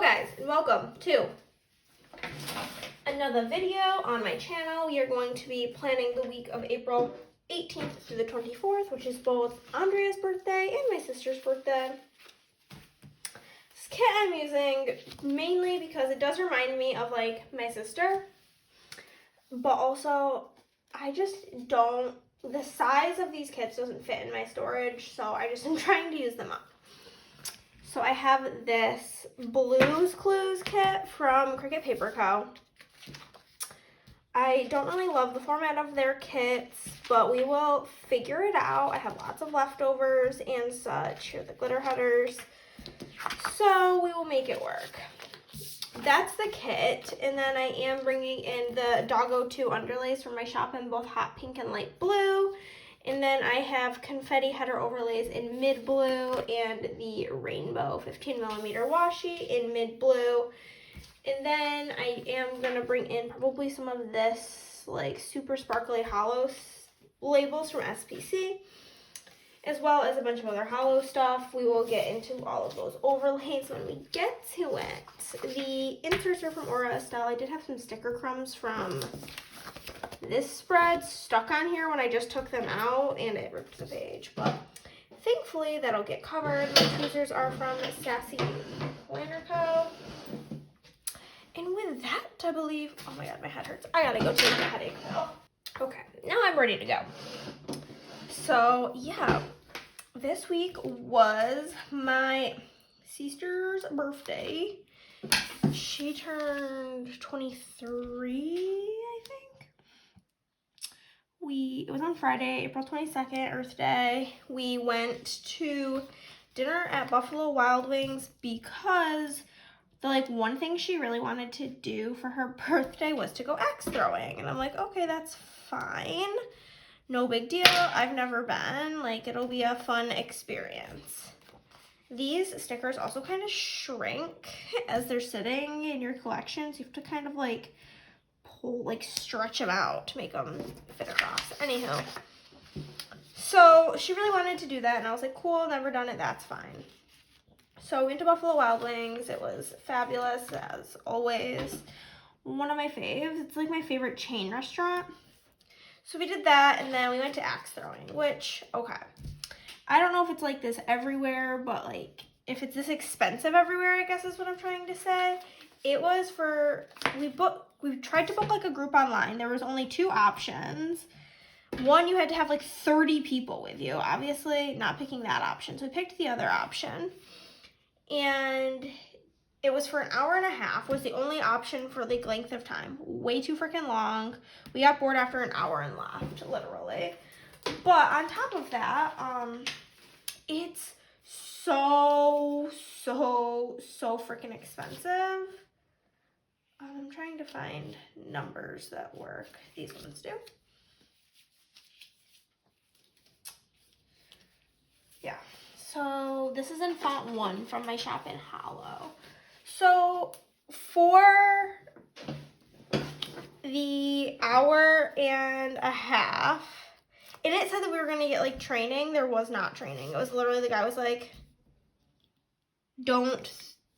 guys, and welcome to another video on my channel. We are going to be planning the week of April 18th through the 24th, which is both Andrea's birthday and my sister's birthday. This kit I'm using mainly because it does remind me of like my sister, but also I just don't, the size of these kits doesn't fit in my storage, so I just am trying to use them up. So I have this Blues Clues kit from Cricut Paper Co. I don't really love the format of their kits, but we will figure it out. I have lots of leftovers and such. Here are the glitter headers. So we will make it work. That's the kit, and then I am bringing in the Doggo 2 underlays from my shop in both hot pink and light blue. And then I have confetti header overlays in mid blue and the rainbow 15mm washi in mid blue. And then I am going to bring in probably some of this like super sparkly hollow labels from SPC, as well as a bunch of other hollow stuff. We will get into all of those overlays when we get to it. The inserts are from Aura Estelle. I did have some sticker crumbs from this spread stuck on here when I just took them out and it ripped the page, but thankfully that'll get covered. My tweezers are from Sassy Planner Co. And with that, I believe, oh my god, my head hurts. I gotta go take a headache pill. Okay, now I'm ready to go. So yeah, this week was my sister's birthday. She turned 23, I think. It was on Friday, April 22nd, Earth Day. We went to dinner at Buffalo Wild Wings because the one thing she really wanted to do for her birthday was to go axe throwing. And I'm like, okay, that's fine. No big deal. I've never been. It'll be a fun experience. These stickers also kind of shrink as they're sitting in your collection. So you have to kind of stretch them out to make them fit across. Anywho, so she really wanted to do that, and I was like, cool, never done it, that's fine. So we went to Buffalo Wild Wings. It was fabulous, as always. One of my faves. It's like my favorite chain restaurant. So we did that, and then we went to axe throwing, which, okay, I don't know if it's like this everywhere, but if it's this expensive everywhere, I guess is what I'm trying to say. It was we tried to book a group online. There was only two options. One, you had to have 30 people with you. Obviously, not picking that option. So we picked the other option. And it was for an hour and a half, was the only option for length of time. Way too freaking long. We got bored after an hour and left, literally. But on top of that, it's so freaking expensive. I'm trying to find numbers that work. These ones do. Yeah. So this is in font 1 from my shop in Hollow. So for the hour and a half, and it said that we were going to get training. There was not training. It was literally, the guy was like, don't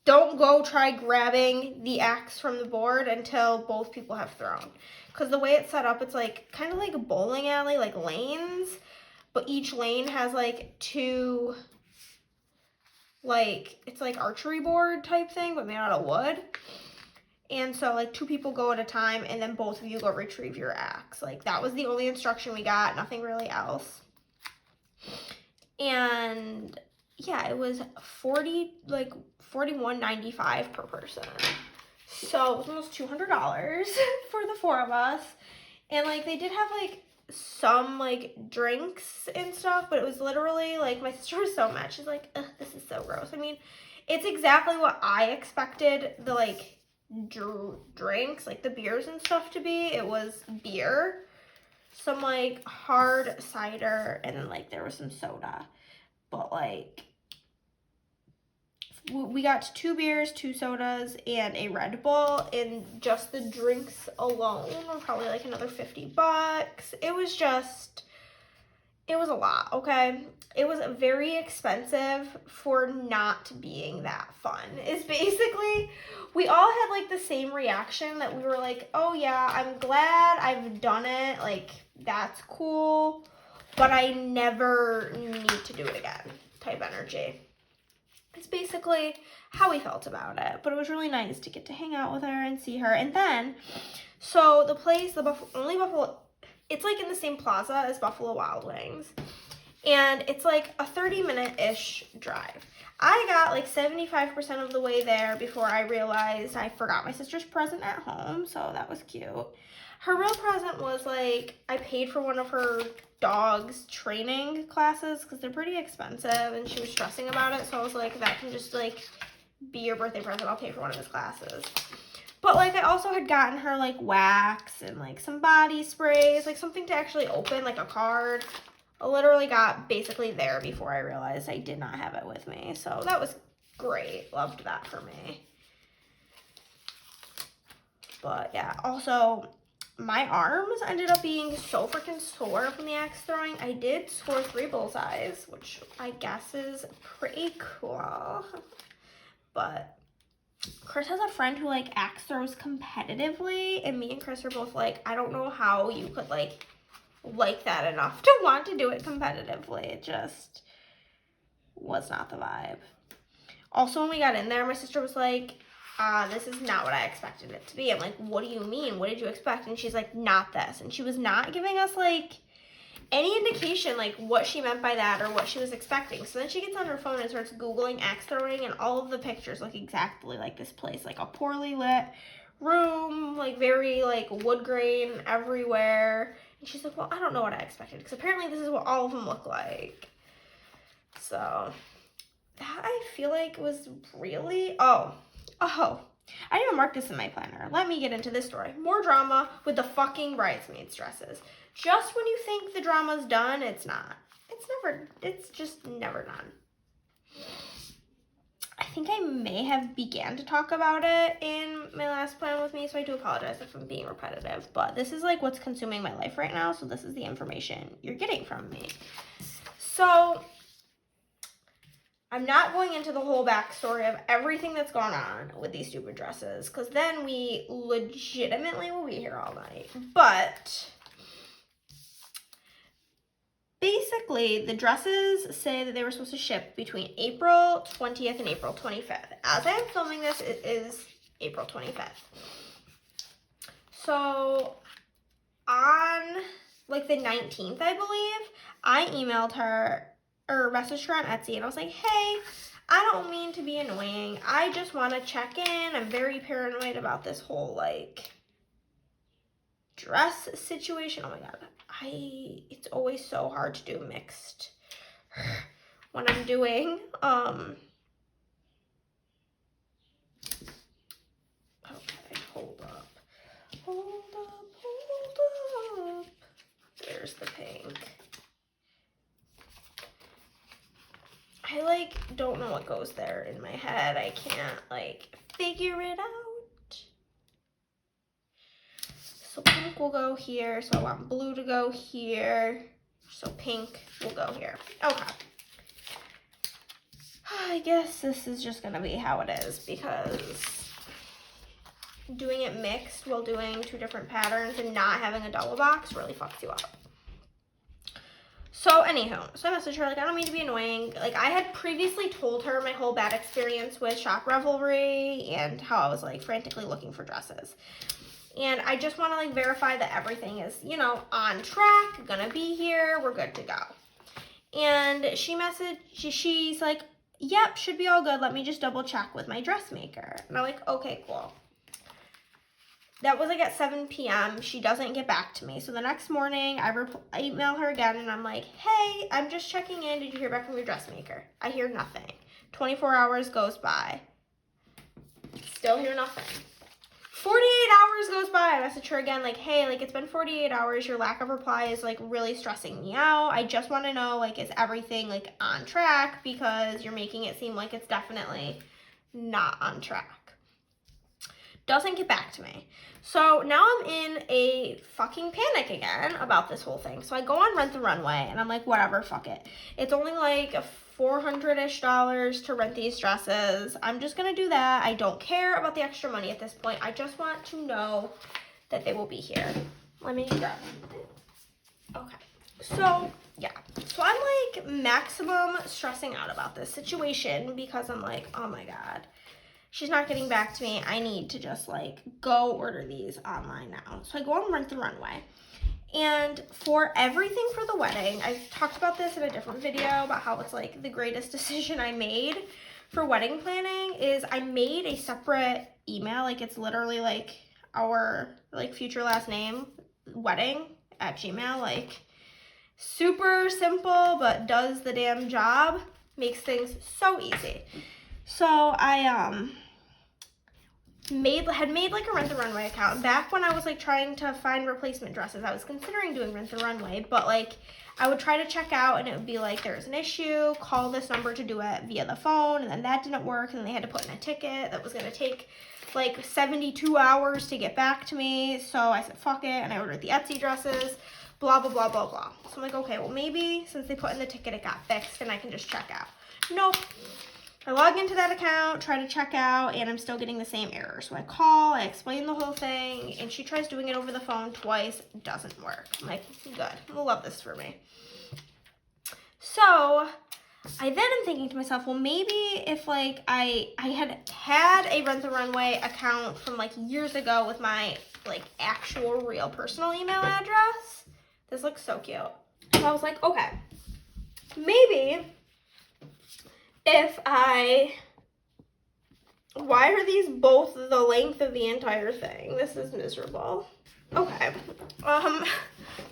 go try grabbing the axe from the board until both people have thrown. Because the way it's set up, it's kind of like a bowling alley, lanes. But each lane has two, it's archery board type thing, but made out of wood. And so two people go at a time, and then both of you go retrieve your axe. That was the only instruction we got, nothing really else. And yeah, it was $41.95 per person. So it was almost $200 for the 4 of us. And they did have some drinks and stuff, but it was literally my sister was so mad. She's like, ugh, this is so gross. I mean, it's exactly what I expected the drinks, the beers and stuff to be. It was beer, some hard cider, and then there was some soda. But we got 2 beers, 2 sodas, and a Red Bull, and just the drinks alone were probably another $50. It it was a lot, okay? It was very expensive for not being that fun. It's basically, we all had like the same reaction that we were like, oh yeah, I'm glad I've done it. Like, that's cool, but I never need to do it again type energy. It's basically how we felt about it, but it was really nice to get to hang out with her and see her. And then, so the place, only Buffalo, it's like in the same plaza as Buffalo Wild Wings, and it's like a 30-minute-ish drive. I got like 75% of the way there before I realized I forgot my sister's present at home, so that was cute. Her real present was like, I paid for one of her dog's training classes because they're pretty expensive, and she was stressing about it, so I was like, that can just like be your birthday present. I'll pay for one of his classes. But like, I also had gotten her like wax and like some body sprays, like something to actually open, like a card. I literally got basically there before I realized I did not have it with me, so that was great. Loved that for me. But yeah, also, my arms ended up being so freaking sore from the axe throwing. I did score 3 bullseyes, which I guess is pretty cool. But Chris has a friend who like axe throws competitively, and me and Chris are both like, I don't know how you could like that enough to want to do it competitively. It just was not the vibe. Also, when we got in there, my sister was like, this is not what I expected it to be. I'm like, what do you mean? What did you expect? And she's like, not this. And she was not giving us like any indication like what she meant by that or what she was expecting. So then she gets on her phone and starts Googling axe throwing, and all of the pictures look exactly like this place, like a poorly lit room, like very like wood grain everywhere. And she's like, well, I don't know what I expected, because apparently this is what all of them look like. So that I feel like was really, oh, I didn't even mark this in my planner. Let me get into this story. More drama with the fucking bridesmaids dresses. Just when you think the drama's done, it's not. It's just never done. I think I may have began to talk about it in my last plan with me, so I do apologize if I'm being repetitive, but this is like what's consuming my life right now, so this is the information you're getting from me. So I'm not going into the whole backstory of everything that's gone on with these stupid dresses, because then we legitimately will be here all night. But basically, the dresses say that they were supposed to ship between April 20th and April 25th. As I am filming this, it is April 25th. So on like the 19th, I believe, I emailed her or messaged her on Etsy, and I was like, hey, I don't mean to be annoying. I just want to check in. I'm very paranoid about this whole like dress situation. Oh my God. It's always so hard to do mixed when I'm doing, okay, hold up. There's the pink. I like don't know what goes there in my head. I can't like figure it out. So pink will go here. So I want blue to go here. So pink will go here. Okay. I guess this is just going to be how it is, because doing it mixed while doing 2 different patterns and not having a double box really fucks you up. So anywho, so I messaged her, like, I don't mean to be annoying. Like, I had previously told her my whole bad experience with Shop Revelry and how I was, like, frantically looking for dresses. And I just want to, like, verify that everything is, you know, on track, gonna be here, we're good to go. And she messaged, she's like, yep, should be all good. Let me just double check with my dressmaker. And I'm like, okay, cool. That was like at 7 p.m. She doesn't get back to me. So the next morning, I email her again, and I'm like, hey, I'm just checking in. Did you hear back from your dressmaker? I hear nothing. 24 hours goes by. Still hear nothing. 48 hours goes by. I message her again, like, hey, like, it's been 48 hours. Your lack of reply is, like, really stressing me out. I just want to know, like, is everything, like, on track? Because you're making it seem like it's definitely not on track. Doesn't get back to me. So now I'm in a fucking panic again about this whole thing. So I go on Rent the Runway and I'm like, whatever, fuck it. It's only like $400-ish to rent these dresses. I'm just gonna do that. I don't care about the extra money at this point. I just want to know that they will be here. Let me grab it. Okay. So yeah. So I'm like maximum stressing out about this situation because I'm like, oh my God. She's not getting back to me. I need to just like go order these online now. So I go on Rent the Runway. And for everything for the wedding, I've talked about this in a different video about how it's like the greatest decision I made for wedding planning is I made a separate email. Like it's literally like our like future last name, wedding@gmail. Like super simple, but does the damn job. Makes things so easy. So I had made like a Rent the Runway account back when I was like trying to find replacement dresses. I was considering doing Rent the Runway, but like I would try to check out and it would be like there's an issue, call this number to do it via the phone, and then that didn't work, and then they had to put in a ticket that was gonna take like 72 hours to get back to me. So I said fuck it, and I ordered the Etsy dresses, blah blah blah blah blah. So I'm like, okay, well maybe since they put in the ticket it got fixed and I can just check out. Nope. I log into that account, try to check out, and I'm still getting the same error. So I call, I explain the whole thing, and she tries doing it over the phone twice. Doesn't work. I'm like, good. I love this for me. So I then am thinking to myself, well, maybe if like I had a Rent the Runway account from like years ago with my like actual real personal email address. This looks so cute. So I was like, okay, maybe if why are these both the length of the entire thing? This is miserable. Okay,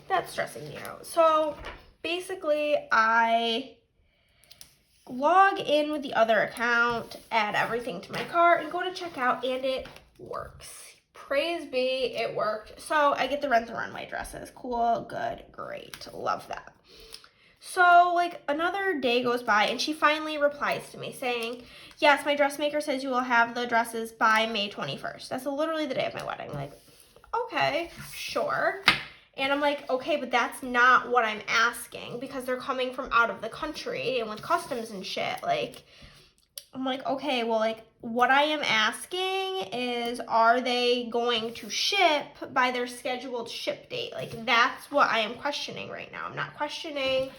that's stressing me out. So basically I log in with the other account, add everything to my cart, and go to checkout, and it works. Praise be, it worked. So I get the Rent the Runway dresses. Cool, good, great, love that. So, like, another day goes by, and she finally replies to me saying, yes, my dressmaker says you will have the dresses by May 21st. That's literally the day of my wedding. Like, okay, sure. And I'm like, okay, but that's not what I'm asking because they're coming from out of the country and with customs and shit. Like, I'm like, okay, well, like, what I am asking is, are they going to ship by their scheduled ship date? Like, that's what I am questioning right now. I'm not questioning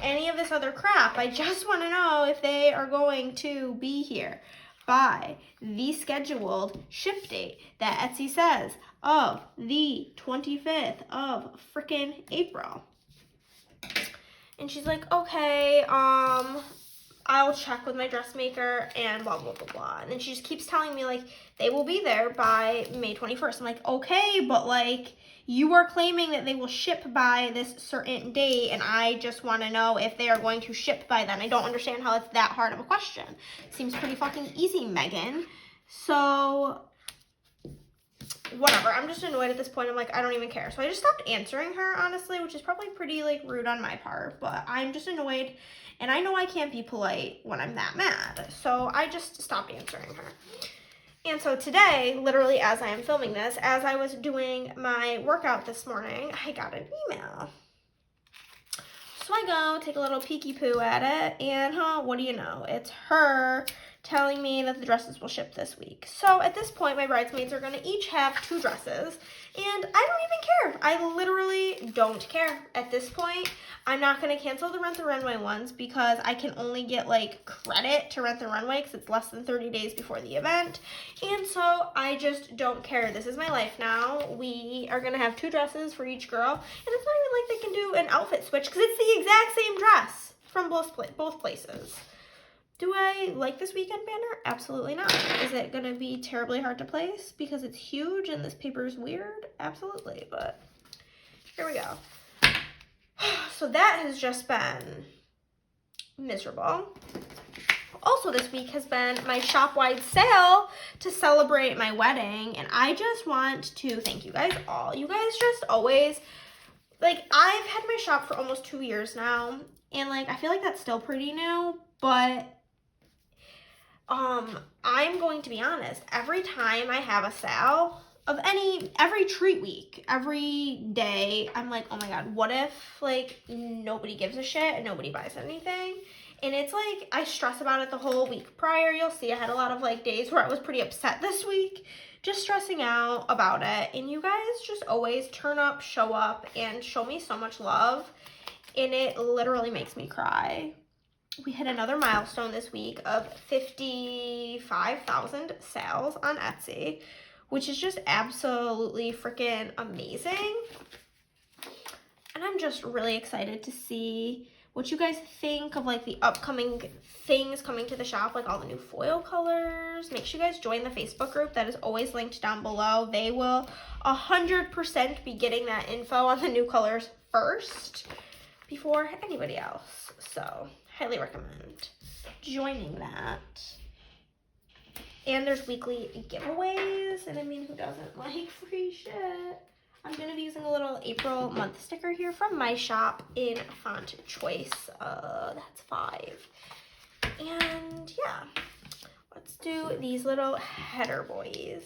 any of this other crap. I just want to know if they are going to be here by the scheduled ship date that Etsy says of the 25th of frickin' April. And she's like, okay, I'll check with my dressmaker and blah, blah, blah, blah. And then she just keeps telling me, like, they will be there by May 21st. I'm like, okay, but, like, you are claiming that they will ship by this certain date, and I just want to know if they are going to ship by then. I don't understand how it's that hard of a question. Seems pretty fucking easy, Megan. So, whatever. I'm just annoyed at this point. I'm like, I don't even care. So I just stopped answering her, honestly, which is probably pretty, like, rude on my part. But I'm just annoyed, and I know I can't be polite when I'm that mad. So I just stopped answering her. And so today, literally as I am filming this, as I was doing my workout this morning, I got an email. So I go take a little peeky poo at it, and what do you know? It's her telling me that the dresses will ship this week. So at this point, my bridesmaids are gonna each have 2 dresses, and I don't even care. I literally don't care at this point. I'm not gonna cancel the Rent the Runway ones because I can only get like credit to Rent the Runway because it's less than 30 days before the event. And so I just don't care. This is my life now. We are gonna have 2 dresses for each girl, and it's not even like they can do an outfit switch because it's the exact same dress from both places. Do I like this weekend banner? Absolutely not. Is it going to be terribly hard to place because it's huge and this paper is weird? Absolutely, but here we go. So that has just been miserable. Also this week has been my shop-wide sale to celebrate my wedding, and I just want to thank you guys all. You guys just always, like, I've had my shop for almost 2 years now, and, like, I feel like that's still pretty new, but I'm going to be honest, every time I have a sale of every treat week, every day, I'm like, oh my God, what if like nobody gives a shit and nobody buys anything? And it's like, I stress about it the whole week prior. You'll see I had a lot of like days where I was pretty upset this week, just stressing out about it. And you guys just always turn up, show up, and show me so much love. And it literally makes me cry. We hit another milestone this week of 55,000 sales on Etsy, which is just absolutely freaking amazing. And I'm just really excited to see what you guys think of like the upcoming things coming to the shop, like all the new foil colors. Make sure you guys join the Facebook group that is always linked down below. They will 100% be getting that info on the new colors first before anybody else. So highly recommend joining that. And there's weekly giveaways, and I mean, who doesn't like free shit? I'm going to be using a little April month sticker here from my shop in font choice. That's 5. And yeah, let's do these little header boys.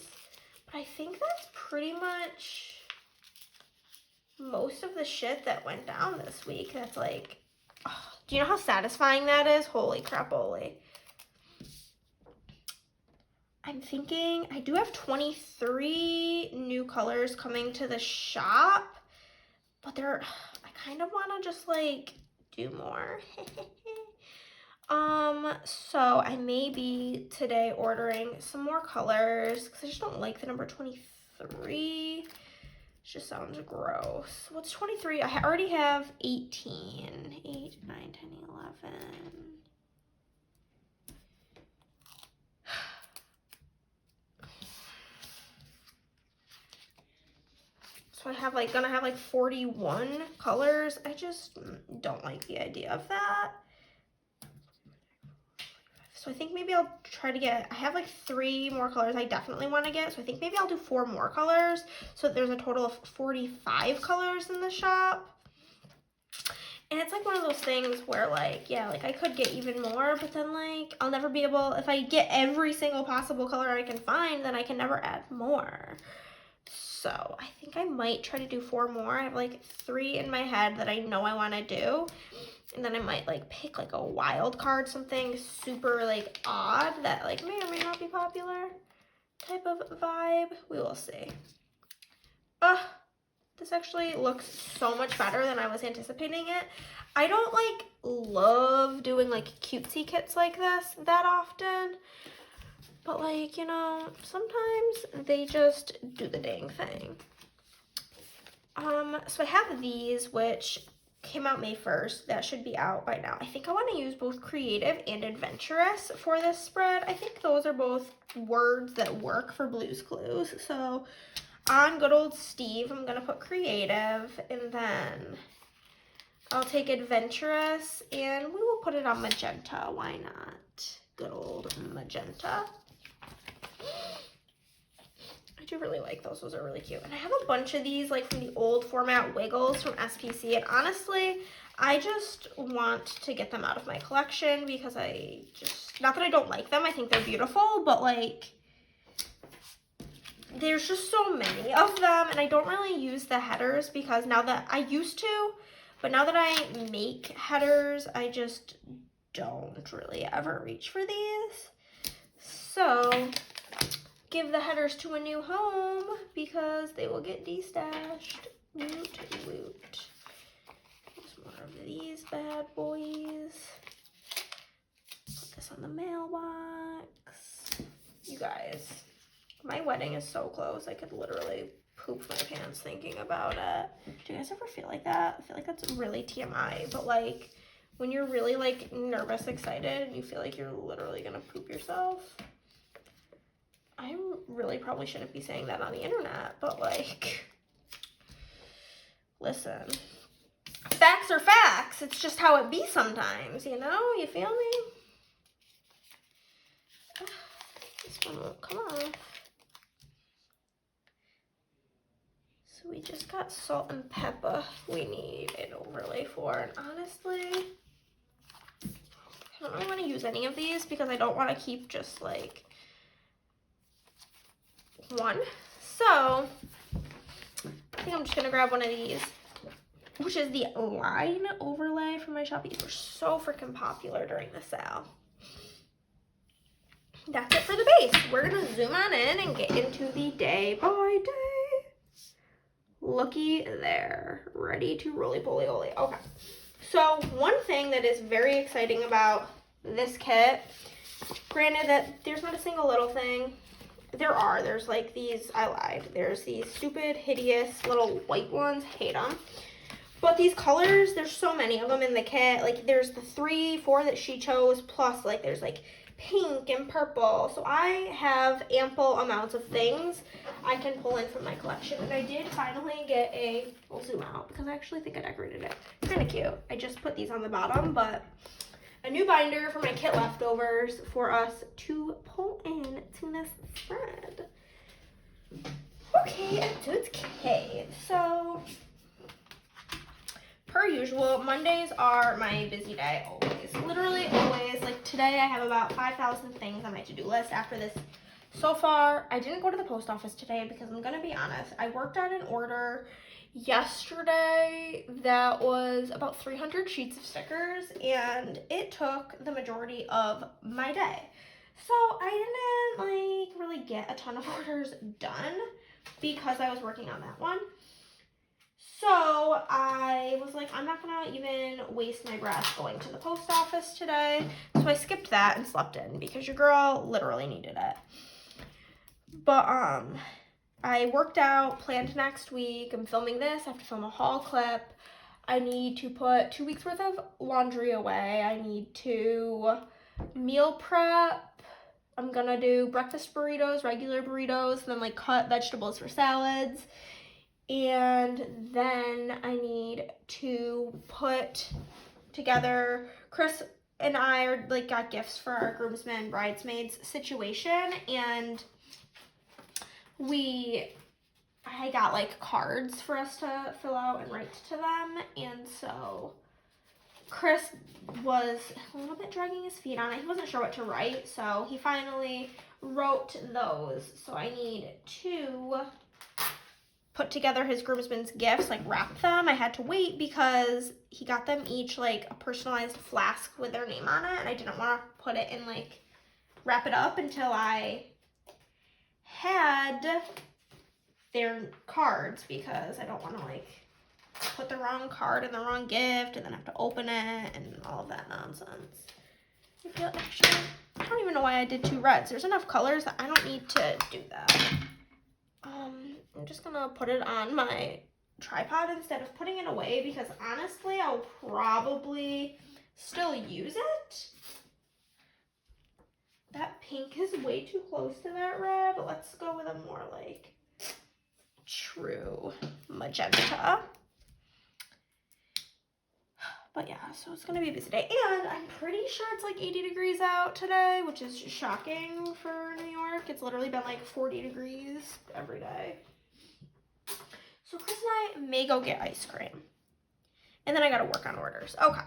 But I think that's pretty much most of the shit that went down this week. That's like, oh, do you know how satisfying that is? Holy crap-oly. I'm thinking I do have 23 new colors coming to the shop, but I kind of want to just like do more. So I may be today ordering some more colors because I just don't like the number 23. It just sounds gross. What's 23? I already have 18. 8, 9, 10, 11. So I have like, gonna have like 41 colors. I just don't like the idea of that. So I think maybe I'll try to get, I have like 3 more colors I definitely want to get. So I think maybe I'll do 4 more colors. So there's a total of 45 colors in the shop. And it's like one of those things where like, yeah, like I could get even more, but then like I'll never be able, if I get every single possible color I can find, then I can never add more. So I think I might try to do 4 more. I have like 3 in my head that I know I want to do. And then I might like pick like a wild card, something super like odd that like may or may not be popular type of vibe. We will see. This actually looks so much better than I was anticipating it. I don't like love doing like cutesy kits like this that often. But like, you know, sometimes they just do the dang thing. So I have these, which came out May 1st. That should be out by now. I think I want to use both creative and adventurous for this spread. I think those are both words that work for Blue's Clues. So on good old Steve, I'm going to put creative, and then I'll take adventurous, and we will put it on magenta. Why not? Good old magenta. I do really like those. Those are really cute. And I have a bunch of these like from the old format Wiggles from SPC. And honestly, I just want to get them out of my collection because I just, not that I don't like them, I think they're beautiful, but like there's just so many of them, and I don't really use the headers because now that I used to, but now that I make headers, I just don't really ever reach for these. So give the headers to a new home because they will get destashed. Woot woot. There's more of these bad boys. Put this on the mailbox. You guys, my wedding is so close. I could literally poop my pants thinking about it. Do you guys ever feel like that? I feel like that's really TMI, but like when you're really like nervous, excited, and you feel like you're literally gonna poop yourself. I really probably shouldn't be saying that on the internet, but like, listen, facts are facts. It's just how it be sometimes, you know? You feel me? This one won't come off. So we just got salt and pepper we need an overlay for, and honestly, I don't really want to use any of these because I don't want to keep just like one. So I think I'm just gonna grab one of these, which is the line overlay from my shop. These were so freaking popular during the sale. That's it for the base. We're gonna zoom on in and get into the day by day. Looky there, ready to roly-poly-oly. Okay, so one thing that is very exciting about this kit, granted that there's not a single little thing. There's like these, I lied. There's these stupid, hideous little white ones, hate them. But these colors, there's so many of them in the kit. Like there's the 4 that she chose, plus like there's like pink and purple. So I have ample amounts of things I can pull in from my collection. And I did finally get I'll zoom out because I actually think I decorated it. Kind of cute. I just put these on the bottom, but a new binder for my kit leftovers for us to pull in to this spread. Okay, so it's K. So, per usual, Mondays are my busy day always. Literally always. Like today I have about 5,000 things on my to-do list after this. So far, I didn't go to the post office today because I'm going to be honest. I worked on an order yesterday that was about 300 sheets of stickers, and it took the majority of my day. So I didn't like really get a ton of orders done because I was working on that one. So I was like, I'm not gonna even waste my breath going to the post office today. So I skipped that and slept in because your girl literally needed it. But I worked out, planned next week. I'm filming this. I have to film a haul clip. I need to put 2 weeks worth of laundry away. I need to meal prep. I'm gonna do breakfast burritos, regular burritos, and then like cut vegetables for salads. And then I need to put together, Chris and I are like got gifts for our groomsmen, bridesmaids situation, and I got like cards for us to fill out and write to them, and so Chris was a little bit dragging his feet on it. He wasn't sure what to write, so he finally wrote those. So I need to put together his groomsmen's gifts, like wrap them. I had to wait because he got them each like a personalized flask with their name on it, and I didn't want to put it in like wrap it up until I had their cards, because I don't want to like put the wrong card in the wrong gift and then have to open it and all of that nonsense. Actually, I don't even know why I did 2 reds. There's enough colors that I don't need to do that. I'm just gonna put it on my tripod instead of putting it away because honestly I'll probably still use it. That pink is way too close to that red. Let's go with a more like true magenta. But yeah, so it's gonna be a busy day. And I'm pretty sure it's like 80 degrees out today, which is shocking for New York. It's literally been like 40 degrees every day. So Chris and I may go get ice cream. And then I gotta work on orders. Okay.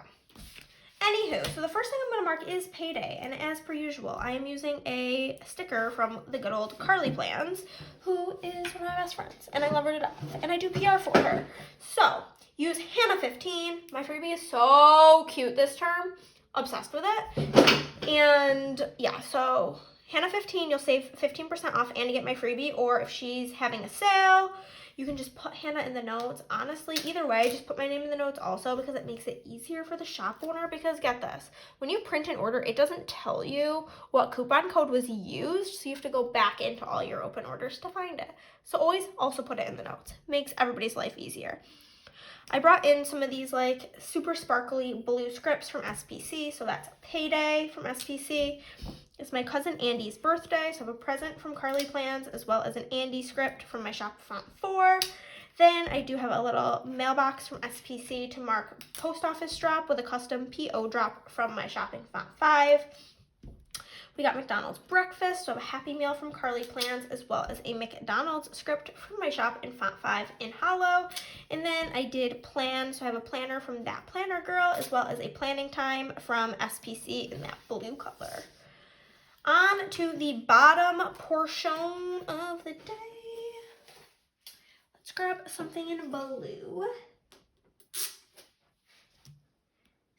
Anywho, so the first thing I'm going to mark is payday, and as per usual, I am using a sticker from the good old Carly Plans, who is one of my best friends, and I love her to death, and I do PR for her. So, use Hannah15. My freebie is so cute this term. Obsessed with it. And yeah, so Hannah15, you'll save 15% off and you get my freebie, or if she's having a sale, you can just put Hannah in the notes. Honestly, either way, just put my name in the notes also because it makes it easier for the shop owner. Because get this, when you print an order, it doesn't tell you what coupon code was used, so you have to go back into all your open orders to find it. So always also put it in the notes. Makes everybody's life easier. I brought in some of these like super sparkly blue scripts from SPC, so that's payday from SPC. It's my cousin Andy's birthday, so I have a present from Carly Plans as well as an Andy script from my shop font 4. Then I do have a little mailbox from SPC to mark post office drop with a custom PO drop from my shopping font 5. We got McDonald's breakfast, so I have a Happy Meal from Carly Plans, as well as a McDonald's script from my shop in font 5 in hollow. And then I did plan, so I have a planner from That Planner Girl, as well as a planning time from SPC in that blue color. On to the bottom portion of the day. Let's grab something in blue.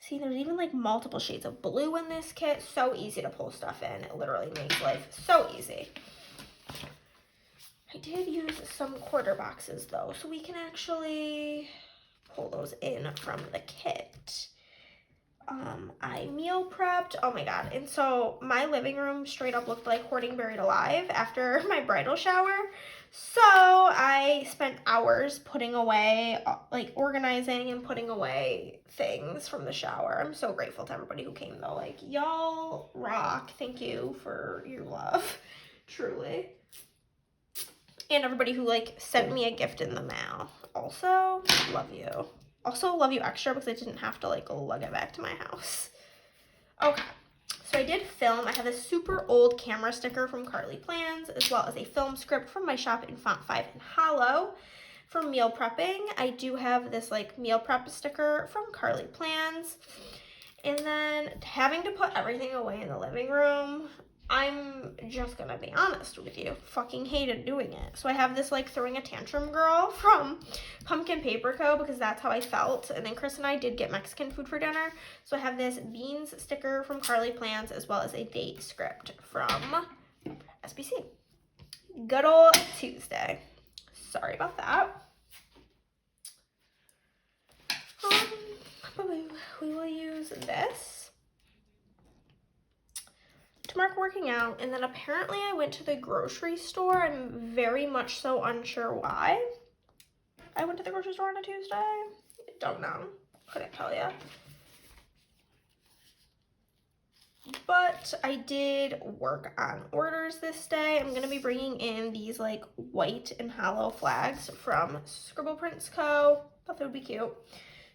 See, there's even like multiple shades of blue in this kit. So easy to pull stuff in. It literally makes life so easy. I did use some quarter boxes though, so we can actually pull those in from the kit. I meal prepped, oh my god, and so my living room straight up looked like Hoarding Buried Alive after my bridal shower. So I spent hours putting away, like organizing and putting away things from the shower. I'm so grateful to everybody who came though. Like, y'all rock. Thank you for your love, truly. And everybody who like sent me a gift in the mail. Also, love you. Also love you extra because I didn't have to like lug it back to my house. Okay. So I did film. I have a super old camera sticker from Carly Plans, as well as a film script from my shop in font 5 in hollow. For meal prepping, I do have this like meal prep sticker from Carly Plans. And then having to put everything away in the living room, I'm just gonna be honest with you, fucking hated doing it. So I have this like throwing a tantrum girl from Pumpkin Paper Co. because that's how I felt. And then Chris and I did get Mexican food for dinner. So I have this beans sticker from Carly Plans, as well as a date script from SBC. Good old Tuesday. Sorry about that. We will use this to mark working out, and then apparently I went to the grocery store. I'm very much so unsure why I went to the grocery store on a Tuesday. Don't know. Couldn't tell you. But I did work on orders this day. I'm going to be bringing in these like white and hollow flags from Scribble Prints Co. Thought they would be cute.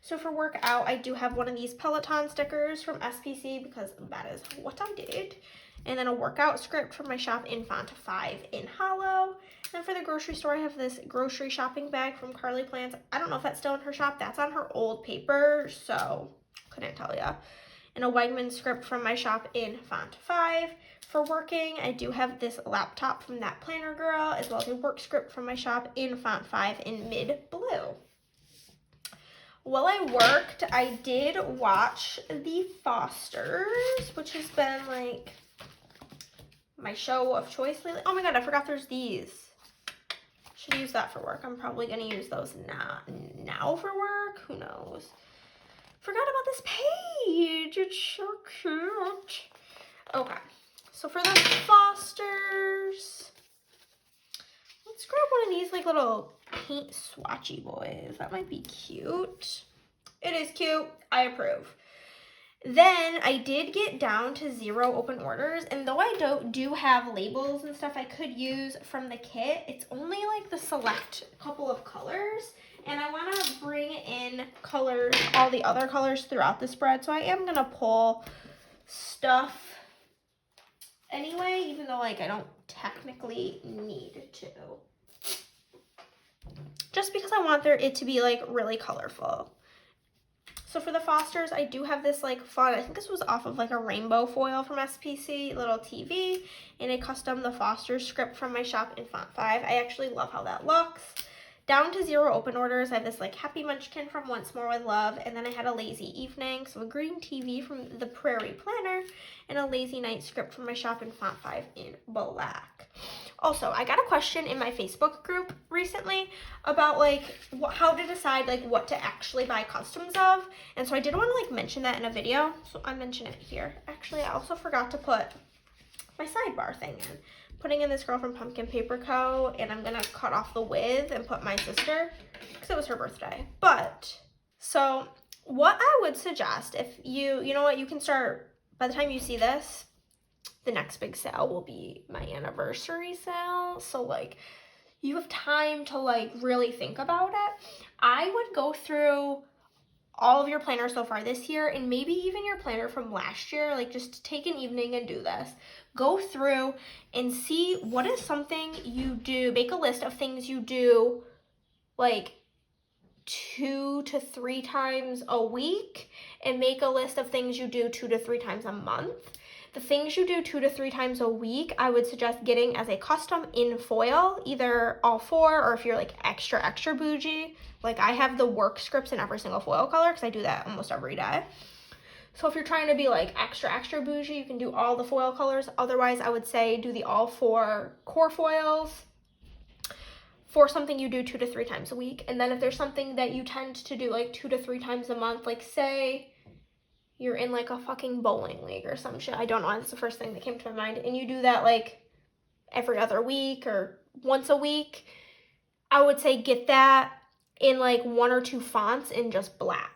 So for workout, I do have one of these Peloton stickers from SPC because that is what I did. And then a workout script from my shop in font 5 in hollow. And for the grocery store, I have this grocery shopping bag from Carly Plans. I don't know if that's still in her shop. That's on her old paper, so couldn't tell ya. And a Wegman script from my shop in font 5. For working, I do have this laptop from That Planner Girl, as well as a work script from my shop in font 5 in mid blue. While I worked, I did watch The Fosters, which has been like my show of choice lately. Oh my god, I forgot there's these. Should use that for work. I'm probably going to use those now for work. Who knows? Forgot about this page. It's so cute. Okay, so for the Fosters, let's grab one of these like little paint swatchy boys. That might be cute. It is cute. I approve. Then I did get down to 0 open orders, and though I do have labels and stuff I could use from the kit, it's only like the select couple of colors, and I want to bring in colors, all the other colors throughout the spread, so I am going to pull stuff anyway, even though like I don't technically need to. Just because I want it to be like really colorful. So for the Fosters, I do have this like fun, I think this was off of like a rainbow foil from SPC, little TV, and a custom The Fosters script from my shop in font 5. I actually love how that looks. Down to 0 open orders, I have this like Happy Munchkin from Once More With Love, and then I had a Lazy Evening, so a green TV from the Prairie Planner, and a Lazy Night script from my shop in font 5 in black. Also, I got a question in my Facebook group recently about like how to decide like what to actually buy customs of, and so I did want to like mention that in a video, so I mention it here. Actually, I also forgot to put my sidebar thing in. Putting in this girl from Pumpkin Paper Co. And I'm going to cut off the width and put my sister because it was her birthday. But, so what I would suggest if you know what, you can start, by the time you see this, the next big sale will be my anniversary sale. So like you have time to like really think about it. I would go through all of your planners so far this year and maybe even your planner from last year, like just take an evening and do this. go through and see what is something you do. Make a list of things you do like 2 to 3 times a week, and make a list of things you do 2 to 3 times a month. The things you do 2 to 3 times a week, I would suggest getting as a custom in foil, either all 4, or if you're like extra bougie, like I have the work scripts in every single foil color because I do that almost every day. So if you're trying to be like extra bougie, you can do all the foil colors. Otherwise, I would say do the all 4 core foils for something you do 2 to 3 times a week. And then if there's something that you tend to do like 2 to 3 times a month, like say you're in like a fucking bowling league or some shit, I don't know, that's the first thing that came to my mind, and you do that like every other week or once a week, I would say get that in like 1 or 2 fonts in just black.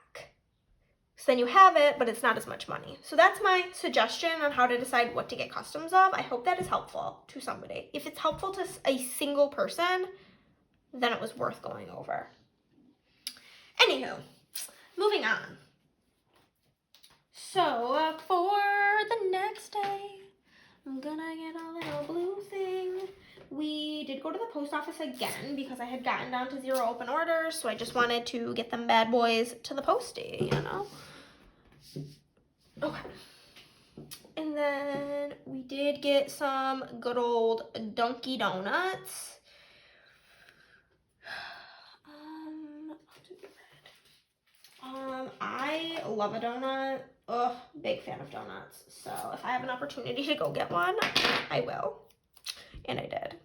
So then you have it, but it's not as much money. So that's my suggestion on how to decide what to get customs of. I hope that is helpful to somebody. If it's helpful to a single person, then it was worth going over. Anywho, moving on. So for the next day, I'm gonna get a little blue thing. We did go to the post office again because I had gotten down to 0 open orders, so I just wanted to get them bad boys to the postie, you know? Okay. And then we did get some good old Dunkin' Donuts. I love a donut. Ugh, big fan of donuts. So if I have an opportunity to go get one, I will. And I did.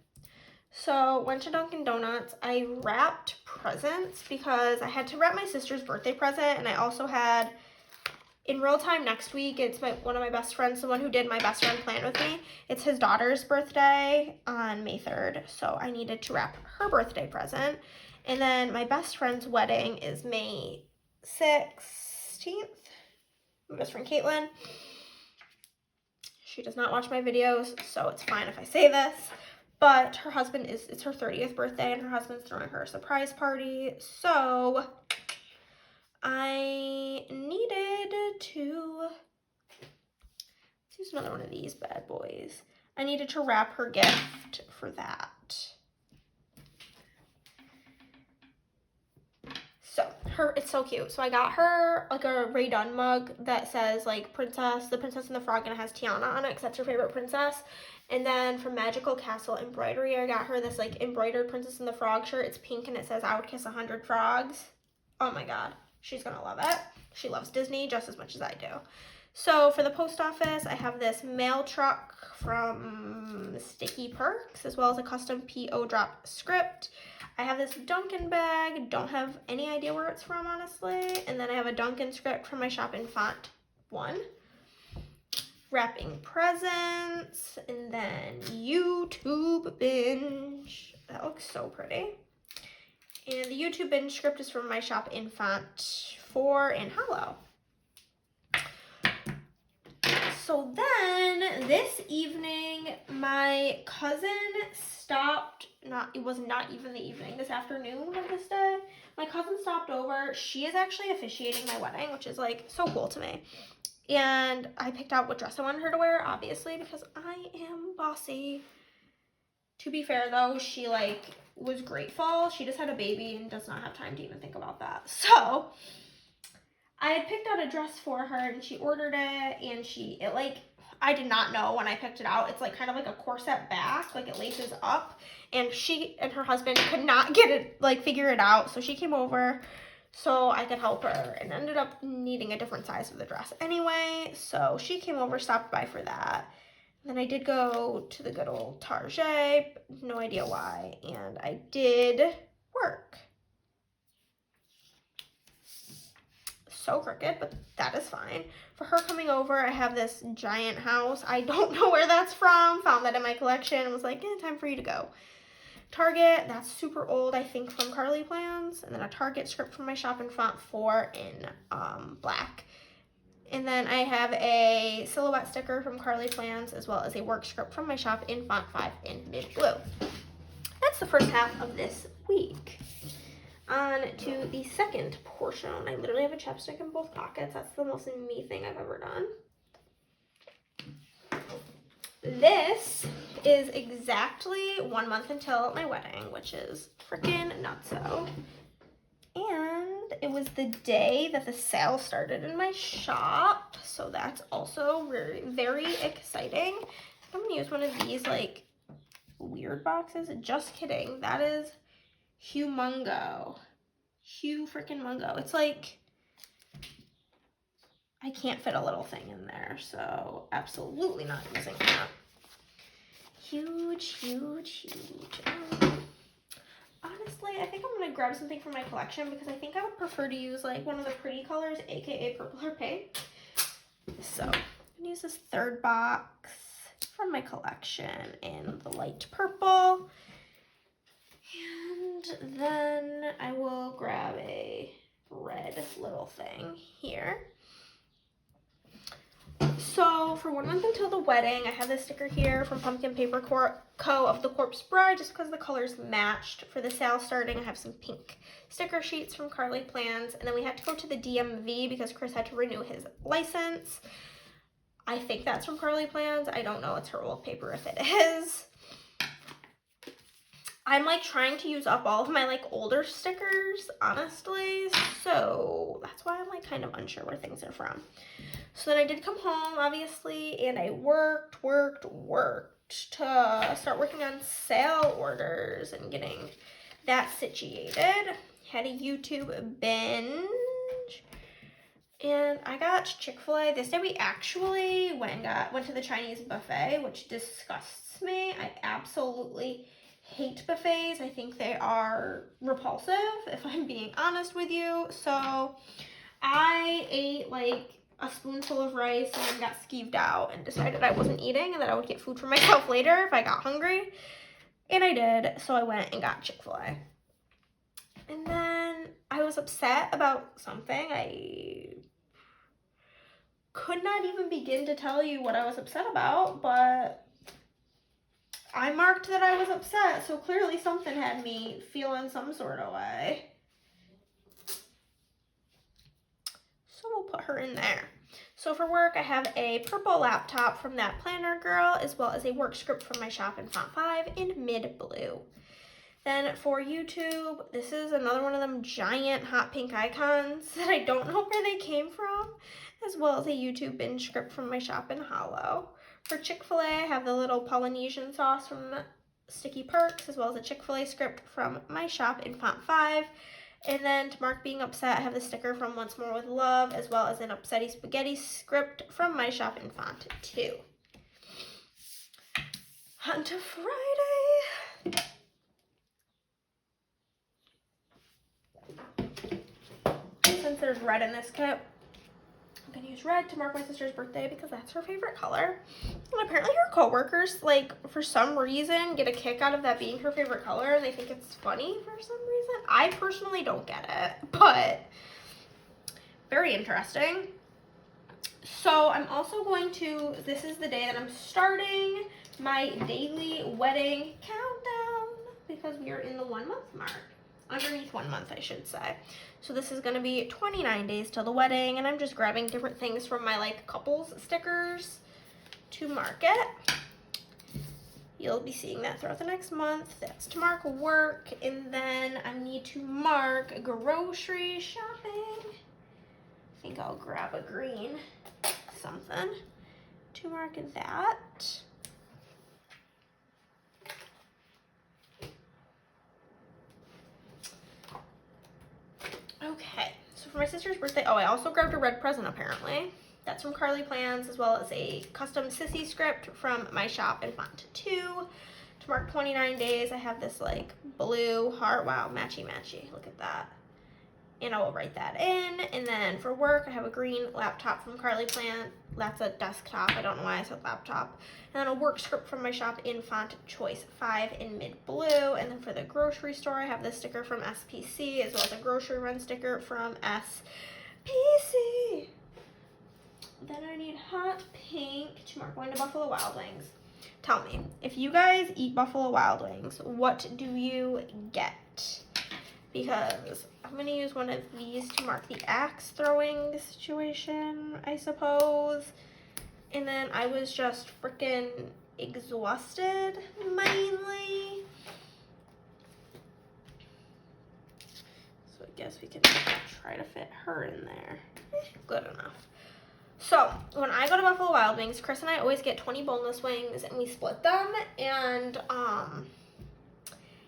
So went to Dunkin' Donuts. I wrapped presents because I had to wrap my sister's birthday present, and I also had, in real time next week, it's one of my best friends, the one who did my best friend plan with me. It's his daughter's birthday on May 3rd, so I needed to wrap her birthday present. And then my best friend's wedding is May 16th. My best friend Caitlin. She does not watch my videos, so it's fine if I say this. But her husband it's her 30th birthday, and her husband's throwing her a surprise party. So I needed to, let's use another one of these bad boys. I needed to wrap her gift for that. So it's so cute. So I got her like a Ray Dunn mug that says like the Princess and the Frog, and it has Tiana on it because that's her favorite princess. And then from Magical Castle Embroidery, I got her this like embroidered Princess and the Frog shirt. It's pink and it says I would kiss 100 frogs. Oh my god, she's gonna love it. She loves Disney just as much as I do. So for the post office, I have this mail truck from Sticky Perks, as well as a custom P.O. drop script. I have this Dunkin' bag, don't have any idea where it's from, honestly. And then I have a Dunkin' script from my shop in Font 1. Wrapping presents, and then YouTube binge. That looks so pretty. And the YouTube binge script is from my shop in Font 4 in Hollow. So then this evening, my cousin stopped, it was not even the evening, this afternoon of this day. My cousin stopped over. She is actually officiating my wedding, which is like so cool to me. And I picked out what dress I wanted her to wear, obviously, because I am bossy. To be fair though, she like was grateful. She just had a baby and does not have time to even think about that. So I had picked out a dress for her, and she ordered it, and I did not know when I picked it out. It's like kind of like a corset back, like it laces up, and she and her husband could not get it, like figure it out. So she came over so I could help her, and ended up needing a different size of the dress anyway. So she came over, stopped by for that. Then I did go to the good old Target, no idea why, and I did work. So crooked, but that is fine. For her coming over, I have this giant house. I don't know where that's from. Found that in my collection and was like, time for you to go. Target, that's super old, I think from Carly Plans. And then a Target script from my shop in Font 4 in black. And then I have a silhouette sticker from Carly Plans, as well as a work script from my shop in Font 5 in mid blue. That's the first half of this week. On to the second portion. I literally have a chapstick in both pockets. That's the most me thing I've ever done. this is exactly 1 month until my wedding, which is freaking nutso. And it was the day that the sale started in my shop, so that's also very, very exciting. I'm gonna use one of these like weird boxes. Just kidding. That is humongo. Freaking mungo. It's like I can't fit a little thing in there, so absolutely not using that. Huge. Honestly, I think I'm going to grab something from my collection because I think I would prefer to use like one of the pretty colors, aka purple or pink. So I'm going to use this third box from my collection in the light purple. And then I will grab a red little thing here. So for 1 month until the wedding, I have this sticker here from Pumpkin Paper Co. of the Corpse Bride, just because the colors matched. For the sale starting, I have some pink sticker sheets from Carly Plans, and then we had to go to the DMV because Chris had to renew his license. I think that's from Carly Plans. I don't know. It's her old paper if it is. I'm like trying to use up all of my like older stickers, honestly, so that's why I'm like kind of unsure where things are from. So then I did come home, obviously, and I worked to start working on sale orders and getting that situated. Had a YouTube binge, and I got Chick-fil-A. This day we actually went to the Chinese buffet, which disgusts me. I absolutely hate buffets. I think they are repulsive, if I'm being honest with you. So I ate like a spoonful of rice and then got skeeved out and decided I wasn't eating and that I would get food for myself later if I got hungry. And I did, so I went and got Chick-fil-A. And then I was upset about something. I could not even begin to tell you what I was upset about, but I marked that I was upset, so clearly something had me feeling some sort of way. So we'll put her in there. So for work, I have a purple laptop from that planner girl, as well as a work script from my shop in font 5 in mid blue. Then for YouTube, this is another one of them giant hot pink icons that I don't know where they came from, as well as a YouTube binge script from my shop in hollow. For Chick-fil-A, I have the little Polynesian sauce from Sticky Perks, as well as a Chick-fil-A script from my shop in font 5. And then to mark being upset, I have the sticker from Once More With Love, as well as an Upsetty Spaghetti script from my shop in font 2. On to Friday. Since there's red in this kit, I'm going to use red to mark my sister's birthday because that's her favorite color. And apparently her coworkers, like, for some reason, get a kick out of that being her favorite color, and they think it's funny for some reason. I personally don't get it, but very interesting. So I'm also going to, this is the day that I'm starting my daily wedding countdown because we are in the 1 month mark. Underneath 1 month, I should say. So this is going to be 29 days till the wedding, and I'm just grabbing different things from my like couples stickers to mark it. You'll be seeing that throughout the next month. That's to mark work, and then I need to mark grocery shopping. I think I'll grab a green something to mark that. Okay, so for my sister's birthday, oh, I also grabbed a red present apparently. That's from Carly Plans, as well as a custom sissy script from my shop in font 2. To mark 29 days, I have this like blue heart. Wow, matchy. Look at that. And I will write that in. And then for work, I have a green laptop from Carly Plant. That's a desktop. I don't know why I said laptop. And then a work script from my shop in font choice 5 in mid blue. And then for the grocery store, I have this sticker from SPC, as well as a grocery run sticker from SPC. Then I need hot pink to mark going to Buffalo Wild Wings. Tell me, if you guys eat Buffalo Wild Wings, what do you get? Because I'm going to use one of these to mark the axe throwing situation, I suppose. And then I was just freaking exhausted mainly. So I guess we can try to fit her in there. Good enough. So when I go to Buffalo Wild Wings, Chris and I always get 20 boneless wings and we split them. And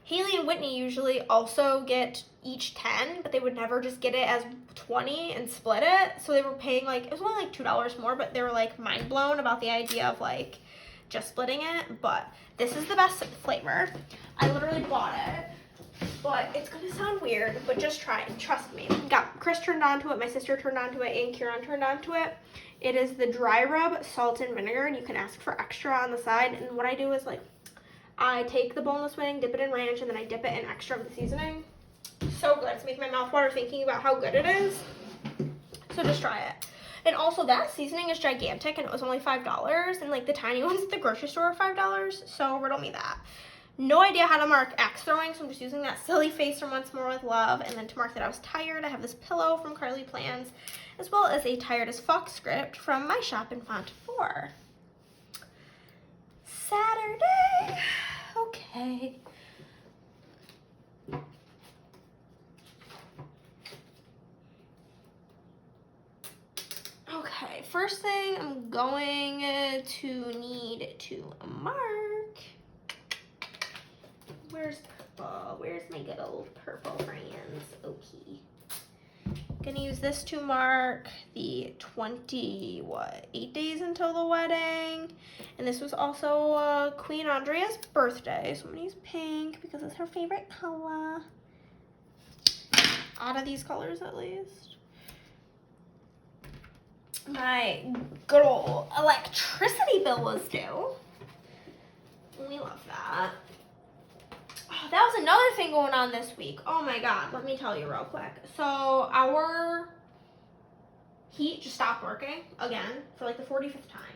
Haley and Whitney usually also get each 10, but they would never just get it as 20 and split it. So they were paying like, it was only like $2 more, but they were like mind blown about the idea of like just splitting it. But this is the best flavor. I literally bought it, but it's gonna sound weird, but just try it, trust me. Got Chris turned on to it, my sister turned on to it, and Kieran turned on to it. It is the dry rub salt and vinegar, and you can ask for extra on the side. And what I do is like, I take the boneless wing, dip it in ranch, and then I dip it in extra of the seasoning. So good. It's making my mouth water thinking about how good it is. So just try it. And also that seasoning is gigantic, and it was only $5. And like the tiny ones at the grocery store are $5. So riddle me that. No idea how to mark axe throwing, so I'm just using that silly face from Once More with Love. And then to mark that I was tired, I have this pillow from Carly Plans, as well as a Tired as Fuck script from my shop in Font 4. Saturday. Okay. Okay, first thing I'm going to need to mark. Where's purple? Where's my good old purple friends? Okay. Gonna use this to mark the 8 days until the wedding. And this was also Queen Andrea's birthday, so I'm gonna use pink because it's her favorite color. Out of these colors at least. My good old electricity bill was due. We love that. Oh, that was another thing going on this week. Oh my god, let me tell you real quick. So our heat just stopped working again for like the 45th time.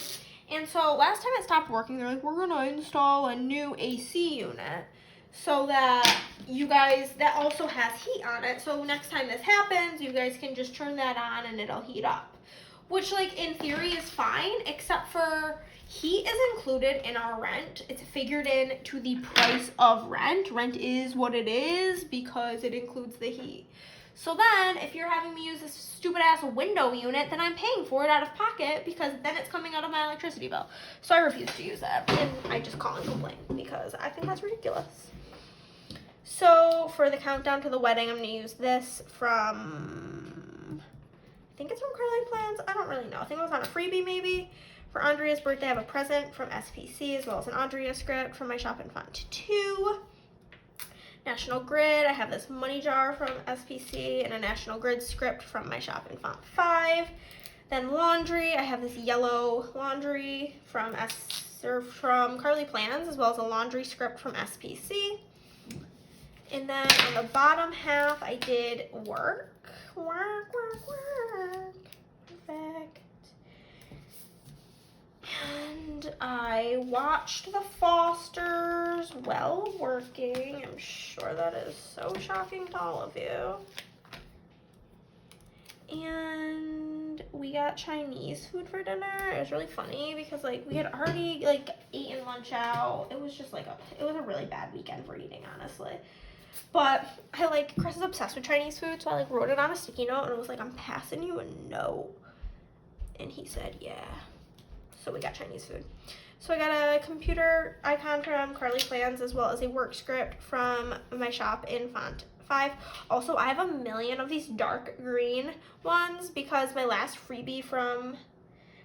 And so last time it stopped working, they're like, we're gonna install a new AC unit so that you guys, that also has heat on it. So next time this happens, you guys can just turn that on and it'll heat up. Which like in theory is fine, except for heat is included in our rent. It's figured in to the price of rent. Rent is what it is because it includes the heat. So then if you're having me use this stupid ass window unit, then I'm paying for it out of pocket because then it's coming out of my electricity bill. So I refuse to use that and I just call and complain because I think that's ridiculous. So for the countdown to the wedding, I'm gonna use this from, I think it's from Carly Plans. I don't really know. I think it was on a freebie maybe. For Andrea's birthday, I have a present from SPC as well as an Andrea script from my shop in Font 2. National Grid, I have this money jar from SPC and a National Grid script from my shop in Font 5. Then laundry, I have this yellow laundry from Carly Plans as well as a laundry script from SPC. And then on the bottom half, I did work. Perfect. And I watched The Fosters while working. I'm sure that is so shocking to all of you. And we got Chinese food for dinner. It was really funny because like we had already like eaten lunch out. It was just like it was a really bad weekend for eating, honestly. But I like, Chris is obsessed with Chinese food, so I like wrote it on a sticky note and it was like, I'm passing you a note. And he said, yeah. So we got Chinese food. So I got a computer icon from Carly Plans as well as a work script from my shop in Font 5. Also, I have a million of these dark green ones because my last freebie from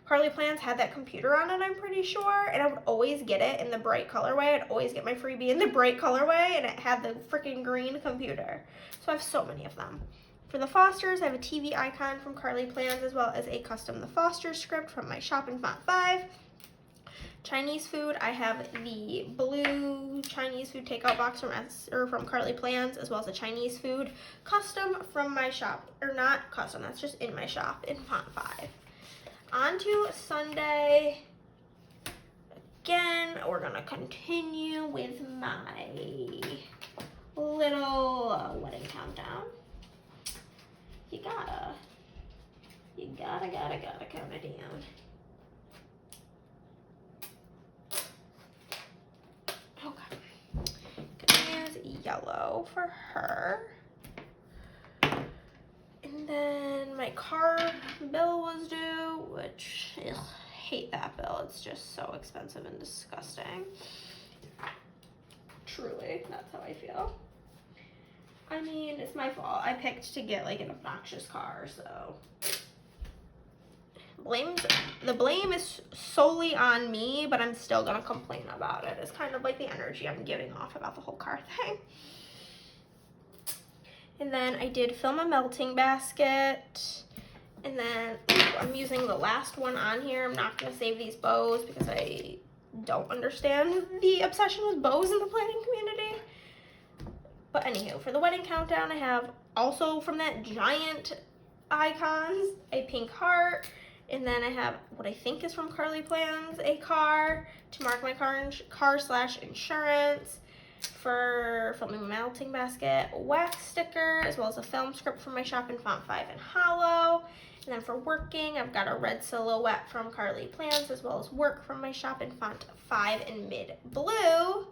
Carly Plans had that computer on it, I'm pretty sure, and I would always get it in the bright colorway. I'd always get my freebie in the bright colorway, and it had the freaking green computer. So I have so many of them. For the Fosters, I have a TV icon from Carly Plans as well as a custom The Fosters script from my shop in Font 5. Chinese food, I have the blue Chinese food takeout box from Carly Plans as well as a Chinese food custom from my shop, or not custom, that's just in my shop in Font 5. On to Sunday. Again, we're gonna continue with my little wedding countdown. You gotta count it down. yellow for her. And then my car bill was due, which, ugh, I hate that bill. It's just so expensive and disgusting. Truly, that's how I feel. I mean, it's my fault. I picked to get like an obnoxious car, so the blame is solely on me, but I'm still gonna complain about it. It's kind of like the energy I'm giving off about the whole car thing. And then I did film a melting basket. And then I'm using the last one on here. I'm not gonna save these bows because I don't understand the obsession with bows in the planning community. But anywho, for the wedding countdown, I have also from that giant icons, a pink heart. And then I have what I think is from Carly Plans, a car to mark my car/insurance. For filming a melting basket, wax sticker, as well as a film script from my shop in font 5 and hollow. And then for working, I've got a red silhouette from Carly Plans, as well as work from my shop in font 5 and mid blue.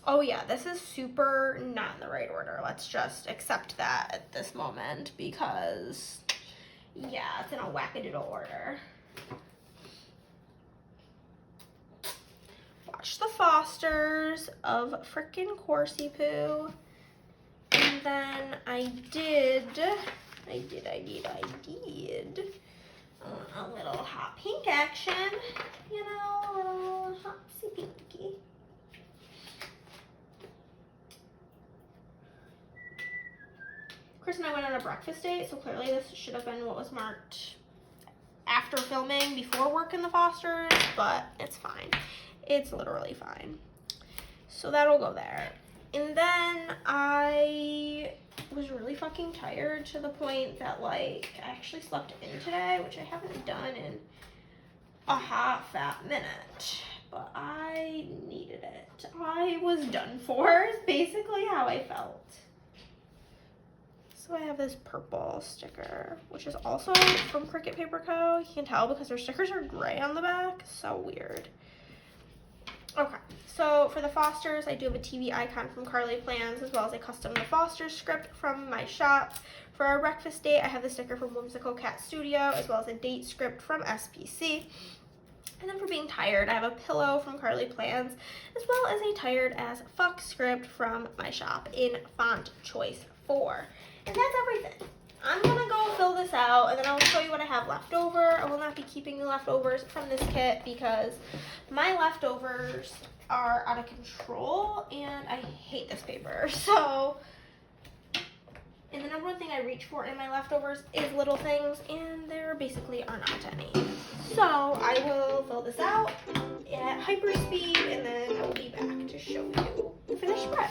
Oh yeah, this is super not in the right order. Let's just accept that at this moment because, yeah, it's in a wackadoodle order. Watch the Fosters of frickin' Coursey Poo. And then I did a little hot pink action, you know, a little hotsy pinky. Chris and I went on a breakfast date, so clearly this should have been what was marked after filming, before work in the Fosters, but it's fine. It's literally fine. So that'll go there. And then I was really fucking tired to the point that, like, I actually slept in today, which I haven't done in a hot fat minute. But I needed it. I was done for, is basically how I felt. So I have this purple sticker, which is also from Cricut Paper Co. You can tell because their stickers are gray on the back. So weird. Okay, so for the Fosters, I do have a TV icon from Carly Plans, as well as a custom The Fosters script from my shop. For our breakfast date, I have the sticker from Whimsical Cat Studio, as well as a date script from SPC. And then for being tired, I have a pillow from Carly Plans, as well as a tired as fuck script from my shop in font choice 4. And that's everything. I'm gonna go fill this out and then I'll show you what I have left over. I will not be keeping the leftovers from this kit because my leftovers are out of control and I hate this paper. So, and the number one thing I reach for in my leftovers is little things, and there basically are not any. So I will fill this out at hyper speed and then I will be back to show you the finished spread.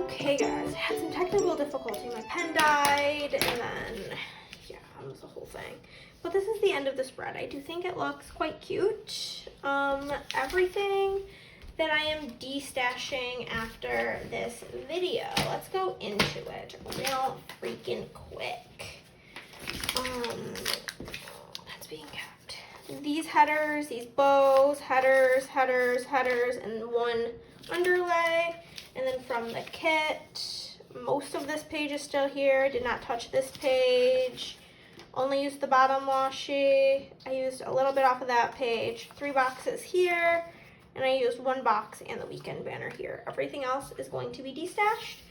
Hey guys, I had some technical difficulty. My pen died, and then, yeah, it was the whole thing. But this is the end of the spread. I do think it looks quite cute. Everything that I am de-stashing after this video. Let's go into it real freaking quick. That's being kept. These headers, these bows, headers, and one underlay. And then from the kit, most of this page is still here. I did not touch this page. Only used the bottom washi. I used a little bit off of that page. 3 boxes here. And I used 1 box and the weekend banner here. Everything else is going to be destashed.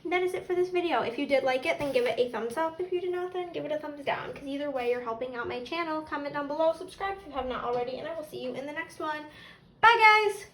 And that is it for this video. If you did like it, then give it a thumbs up. If you did not, then give it a thumbs down. Because either way, you're helping out my channel. Comment down below, subscribe if you have not already, and I will see you in the next one. Bye, guys!